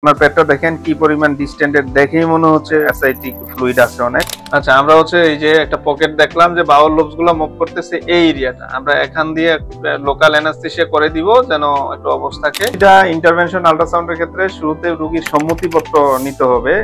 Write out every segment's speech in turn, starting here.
আপনার পেটটা দেখেন কি পরিমাণ ডিস্টেন্ডেড, দেখেই মনে হচ্ছে অ্যাসাইটিক ফ্লুইড আছে অনেক। আচ্ছা, আমরা হচ্ছে এই যে একটা পকেট দেখলাম যে বাউল লোবস গুলো মুভ করতেছে এই এরিয়াটা, আমরা এখান দিয়ে লোকাল অ্যানাস্থেসিয়া করে দিব যেন একটু অবস্থাকে। এটা ইন্টারভেনশন আল্ট্রাসাউন্ডের ক্ষেত্রে শুরুতে রোগীর সম্মতিপত্র নিতে হবে।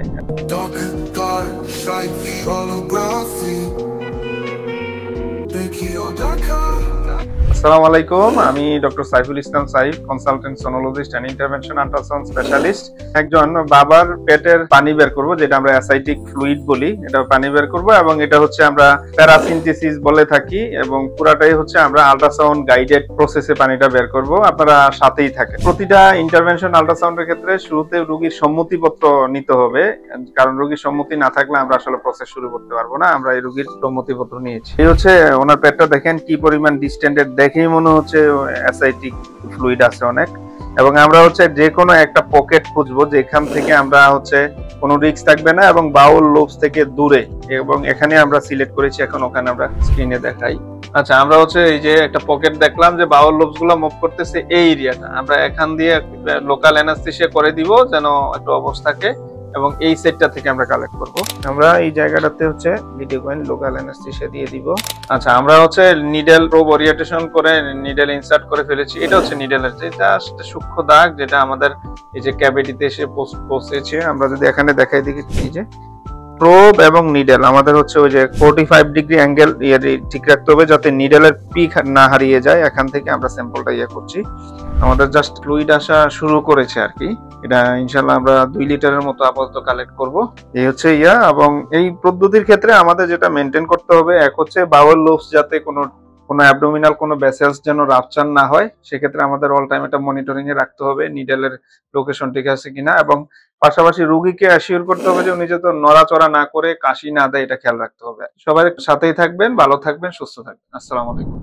আসসালামু আলাইকুম, আমি doctor Saiful Islam Saif, consultant sonologist and intervention ultrasound specialist. একজন বাবার পেটের পানি বের করব, যেটা আমরা অ্যাসাইটিক ফ্লুইড বলি, এটা পানি বের করব এবং এটা হচ্ছে আমরা প্যারাসিনথেসিস বলে থাকি এবং পুরাটাই হচ্ছে আমরা আল্ট্রাসাউন্ড গাইডেড প্রসেসে পানিটা বের করব। আপনারা সাথেই থাকেন। প্রতিটা ইন্টারভেনশন আল্ট্রাসাউন্ডের ক্ষেত্রে শুরুতে রোগীর সম্মতিপত্র নিতে হবে, কারণ রোগীর সম্মতি না থাকলে আমরা আসলে প্রসেস শুরু করতে পারবো না। আমরা এই রোগীর সম্মতিপত্র নিয়েছি। এই হচ্ছে ওনার পেটটা দেখেন কি পরিমাণ ডিস্টেন্ডেড, দেখেই মনে হচ্ছে অ্যাসাইটিক ফ্লুইড আছে অনেক। এবং আমরা হচ্ছে যে কোনো একটা পকেট খুঁজবো যেখান থেকে আমরা হচ্ছে কোনো রিস্ক থাকবে না এবং বাউল লোবস থেকে দূরে, এবং এখানে আমরা সিলেক্ট করেছি। এখন ওখানে আমরা স্ক্রিনে দেখাই। আচ্ছা, আমরা হচ্ছে এই যে একটা পকেট দেখলাম যে বাউল লোবস গুলো মুভ করতেছে এই এরিয়াটা, আমরা এখান দিয়ে লোকাল অ্যানাস্থেসিয়া করে দিব যেন একটু অবস্থাকে, এবং এই সেটটা থেকে আমরা কালেক্ট করব। আমরা এই জায়গাটাতে হচ্ছে লিডোকাইন লোকাল অ্যানাস্থেসিয়া দিয়ে দিব। আচ্ছা, আমরা হচ্ছে নিডেল প্রোব ওরিয়েন্টেশন করে নিডেল ইনসার্ট করে ফেলেছি। এটা হচ্ছে নিডেলের যে জাস্ট সূক্ষ্ম দাগ, যেটা আমাদের এই যে ক্যাভিটিতে এসে পৌঁছেছে। আমরা যদি এখানে দেখাই দেখি, এই যে প্রোব এবং নিডেল আমাদের হচ্ছে ওই যে 45 ডিগ্রি অ্যাঙ্গেল ঠিক রাখতে হবে যাতে নিডেলের পিক না হারিয়ে যায়। এখান থেকে আমরা স্যাম্পলটা করছি। আমাদের জাস্ট ফ্লুইড আসা শুরু করেছে আর কি। এটা ইনশাল্লাহ আমরা 2 লিটারের মতো আপাতত কালেক্ট করব। এই হচ্ছে এবং এই পদ্ধতির ক্ষেত্রে আমাদের যেটা মেনটেন করতে হবে, এক হচ্ছে বাউল লোবস যাতে কোনো অ্যাবডোমিনাল কোনো ভেসেলস যেন রাপচার না হয়, সেক্ষেত্রে আমাদের অল টাইম এটা মনিটরিং এ রাখতে হবে নিডেলের লোকেশন ঠিক আছে কিনা, এবং পাশাপাশি রোগীকে অ্যাসিওর করতে হবে যে উনি যাতে নড়াচড়া না করে কাশি না দেয়, এটা খেয়াল রাখতে হবে। সবাই সাথেই থাকবেন, ভালো থাকবেন, সুস্থ থাকবেন। আসসালামু আলাইকুম।